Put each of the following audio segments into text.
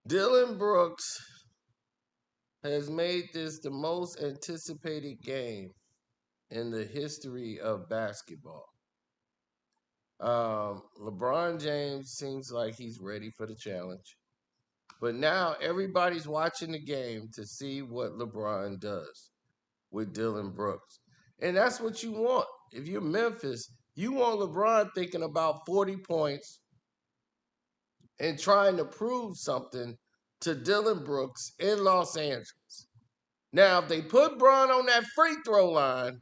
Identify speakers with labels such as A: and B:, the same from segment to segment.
A: Dillon Brooks has made this the most anticipated game in the history of basketball. LeBron James seems like he's ready for the challenge. But now everybody's watching the game to see what LeBron does with Dillon Brooks. And that's what you want. If you're Memphis, you want LeBron thinking about 40 points and trying to prove something to Dillon Brooks in Los Angeles. Now, if they put Bron on that free throw line,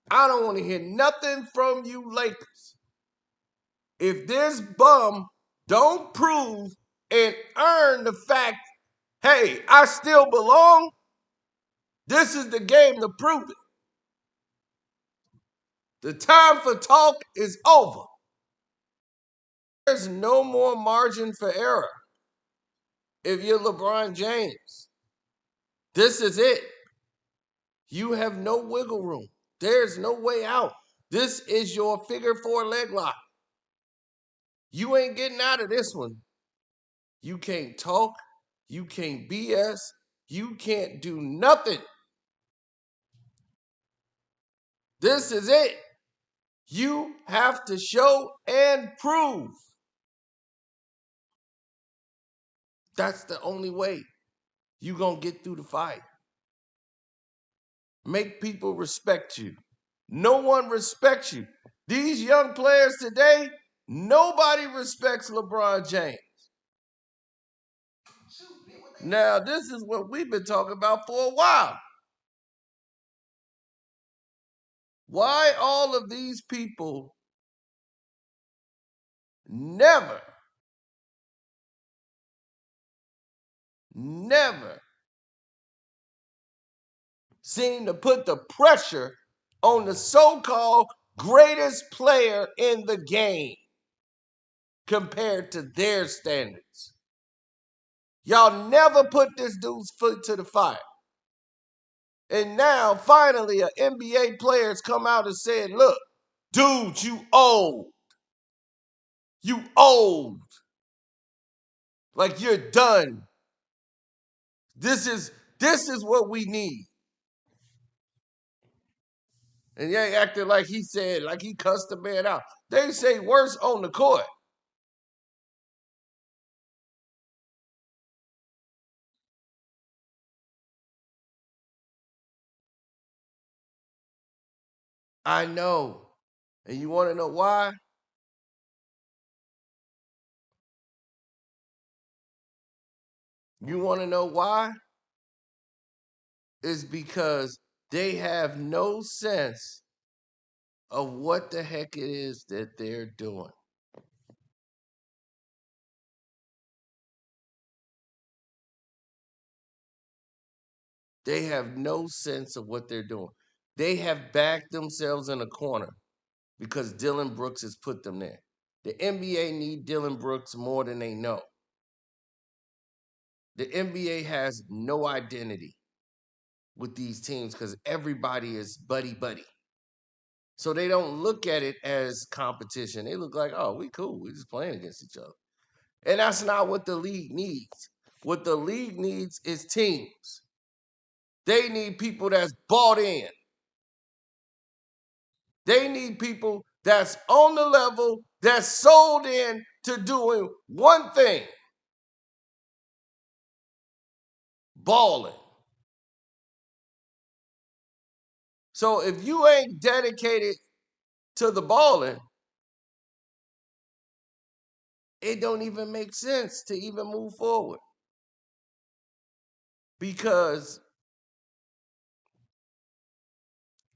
A: I don't want to hear nothing from you Lakers. If this bum don't prove and earn the fact, hey, I still belong, this is the game to prove it. The time for talk is over. There's no more margin for error. If you're LeBron James, this is it. You have no wiggle room. There's no way out. This is your figure four leg lock. You ain't getting out of this one. You can't talk. You can't BS. You can't do nothing. This is it. You have to show and prove. That's the only way you're going to get through the fight. Make people respect you. No one respects you. These young players today, nobody respects LeBron James. Now, this is what we've been talking about for a while. Why all of these people never, never seem to put the pressure on the so-called greatest player in the game compared to their standards? Y'all never put this dude's foot to the fire. And now, finally, an NBA player's come out and said, look, dude, you old. You old. Like you're done. This is what we need. And they acted like he said, like he cussed the man out. They say worse on the court. I know. And you want to know why? You want to know why? It's because they have no sense of what the heck it is that they're doing. They have no sense of what they're doing. They have backed themselves in a corner because Dillon Brooks has put them there. The NBA need Dillon Brooks more than they know. The NBA has no identity with these teams because everybody is buddy buddy. So they don't look at it as competition. They look like, oh, we cool. We just playing against each other. And that's not what the league needs. What the league needs is teams. They need people that's bought in. They need people that's on the level, that's sold in to doing one thing: balling. So if you ain't dedicated to the balling, it don't even make sense to even move forward. Because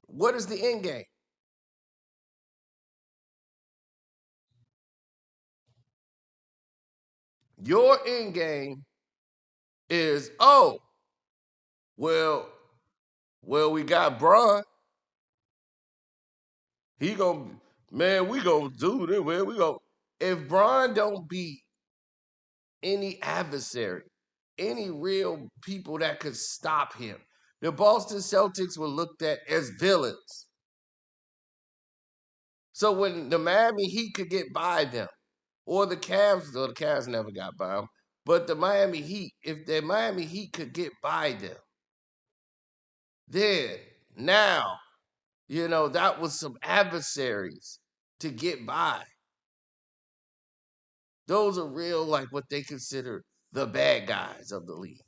A: what is the end game? Your end game is, oh, well, we got Bron. He gonna, man, we gonna do this. Man, we gonna. If Bron don't beat any adversary, any real people that could stop him, the Boston Celtics were looked at as villains. So when the Miami Heat could get by them, or the Cavs never got by them, But the Miami Heat, if the Miami Heat could get by them, then now, that was some adversaries to get by. Those are real, like what they consider the bad guys of the league.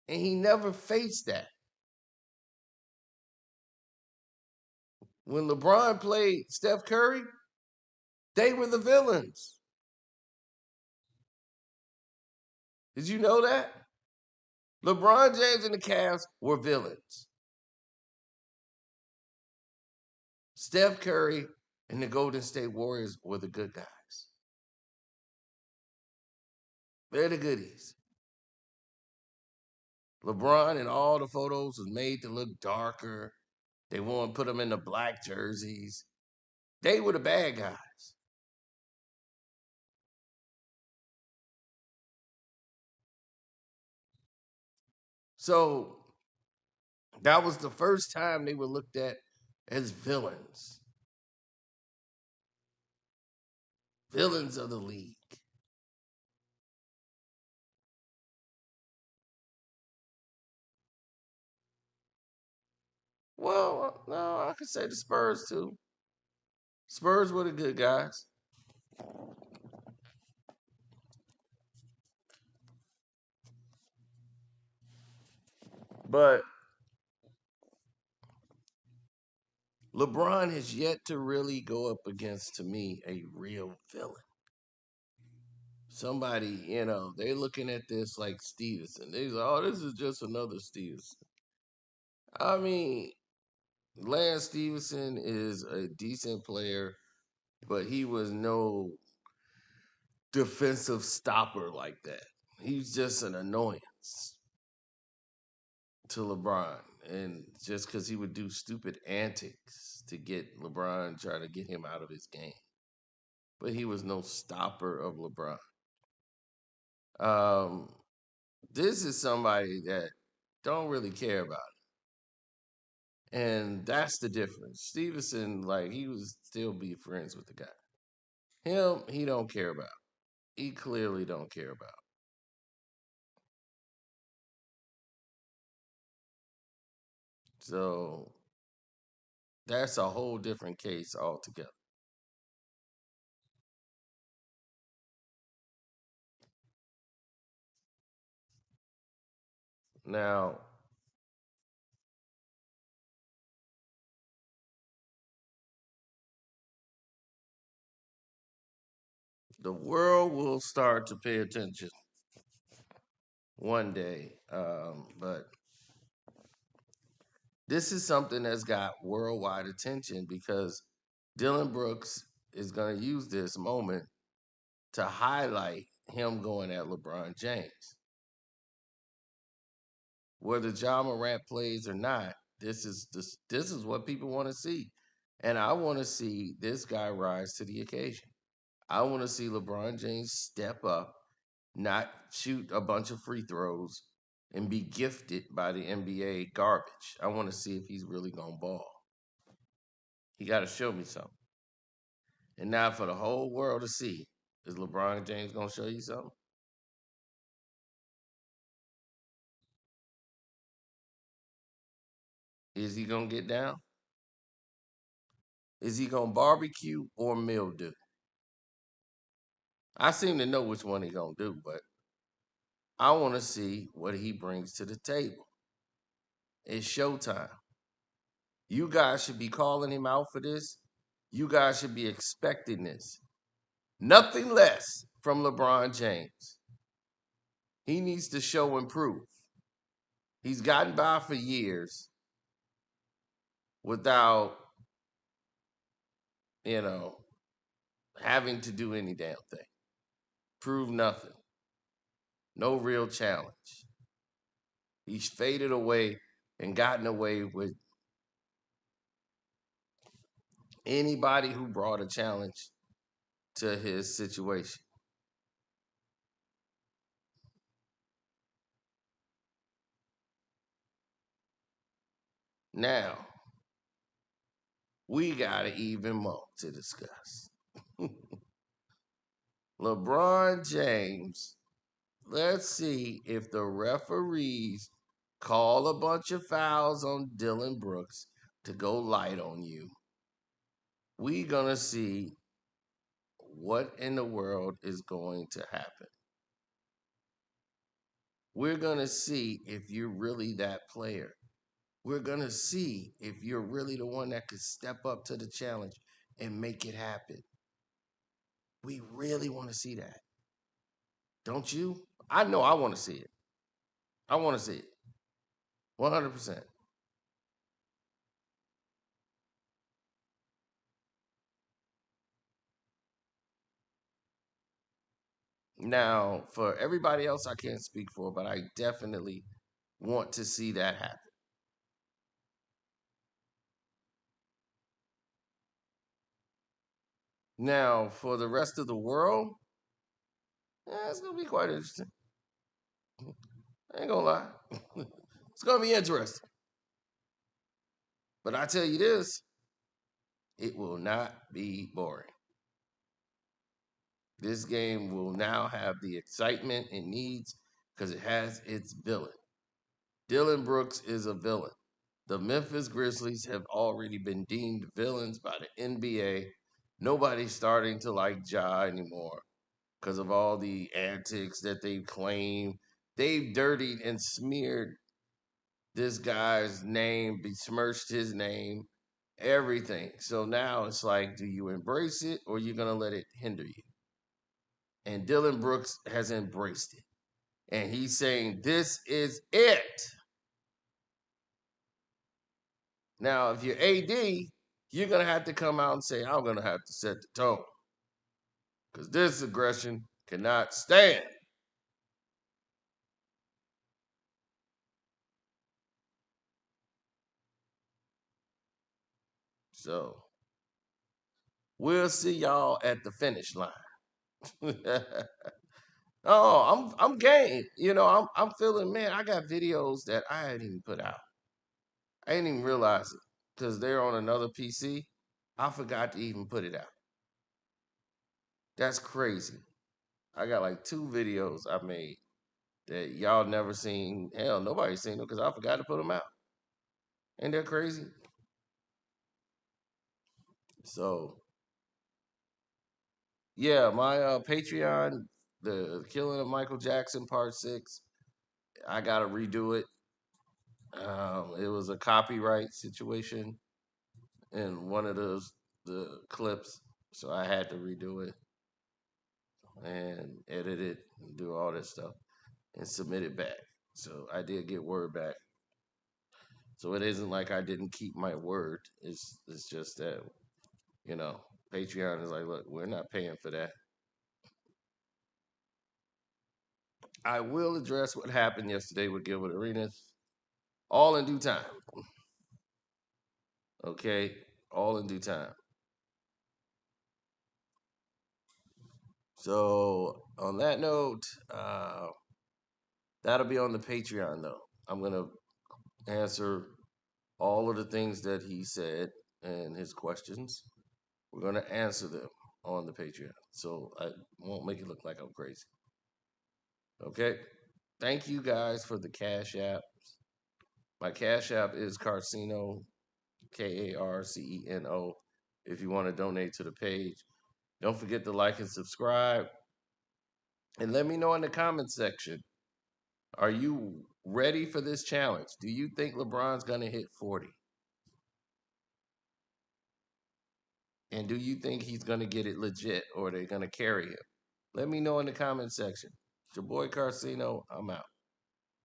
A: And he never faced that. When LeBron played Steph Curry, they were the villains. Did you know that? LeBron James and the Cavs were villains. Steph Curry and the Golden State Warriors were the good guys. They're the goodies. LeBron and all the photos was made to look darker. They want to put them in the black jerseys. They were the bad guys. So that was the first time they were looked at as villains. Villains of the league. Well, no, I could say the Spurs too. Spurs were the good guys. But LeBron has yet to really go up against, to me, a real villain. Somebody, they're looking at this like Stevenson. They're like, oh, this is just another Stevenson. I mean, Lance Stevenson is a decent player, but he was no defensive stopper like that. He's just an annoyance to LeBron. And just because he would do stupid antics to get LeBron, try to get him out of his game. But he was no stopper of LeBron. Um, this is somebody that don't really care about it. And that's the difference. Stevenson, like, he would still be friends with the guy. Him, he don't care about. He clearly don't care about. So that's a whole different case altogether. Now, the world will start to pay attention one day. But this is something that's got worldwide attention because Dillon Brooks is going to use this moment to highlight him going at LeBron James. Whether John Morant plays or not, this is what people want to see. And I want to see this guy rise to the occasion. I want to see LeBron James step up, not shoot a bunch of free throws, and be gifted by the NBA garbage. I want to see if he's really going to ball. He got to show me something. And now for the whole world to see, is LeBron James going to show you something? Is he going to get down? Is he going to barbecue or mildew? I seem to know which one he's going to do, but I want to see what he brings to the table. It's showtime. You guys should be calling him out for this. You guys should be expecting this. Nothing less from LeBron James. He needs to show and prove. He's gotten by for years without, you know, having to do any damn thing. Prove nothing. No real challenge. He's faded away and gotten away with anybody who brought a challenge to his situation. Now, we got even more to discuss. LeBron James, let's see if the referees call a bunch of fouls on Dillon Brooks to go light on you. We gonna see what in the world is going to happen. We're gonna see if you're really that player. We're gonna see if you're really the one that could step up to the challenge and make it happen. We really want to see that. Don't you? I know I want to see it. I want to see it. 100%. Now, for everybody else, I can't speak for, but I definitely want to see that happen. Now, for the rest of the world, it's going to be quite interesting. I ain't going to lie. It's going to be interesting. But I tell you this, it will not be boring. This game will now have the excitement it needs because it has its villain. Dillon Brooks is a villain. The Memphis Grizzlies have already been deemed villains by the NBA. Nobody's starting to like Ja anymore because of all the antics that they claim. They've dirtied and smeared this guy's name, besmirched his name, everything. So now it's like, do you embrace it or are you going to let it hinder you? And Dillon Brooks has embraced it. And he's saying, this is it. Now, if you're AD, you're going to have to come out and say, I'm going to have to set the tone because this aggression cannot stand. So we'll see y'all at the finish line. Oh, I'm game. I'm feeling, man, I got videos that I hadn't even put out. I didn't even realize it because they're on another PC. I forgot to even put it out. That's crazy. I got like two videos I made that y'all never seen. Hell, nobody's seen them because I forgot to put them out. Ain't that crazy? So yeah, my Patreon, the Killing of Michael Jackson Part 6, I gotta redo it. It was a copyright situation in one of the clips, so I had to redo it and edit it and do all that stuff and submit it back. So I did get word back. So it isn't like I didn't keep my word. It's just that you know Patreon is like, look, we're not paying for that. I will address what happened yesterday with Gilbert Arenas, all in due time. Okay, all in due time. So on that note, that'll be on the Patreon though. I'm gonna answer all of the things that he said and his questions. We're gonna answer them on the Patreon, so I won't make it look like I'm crazy. Okay. Thank you guys for the Cash App. My Cash App is Carcino, Karceno. If you want to donate to the page, don't forget to like and subscribe. And let me know in the comment section, are you ready for this challenge? Do you think LeBron's going to hit 40? And do you think he's going to get it legit or are they going to carry him? Let me know in the comment section. It's your boy Carcino. I'm out.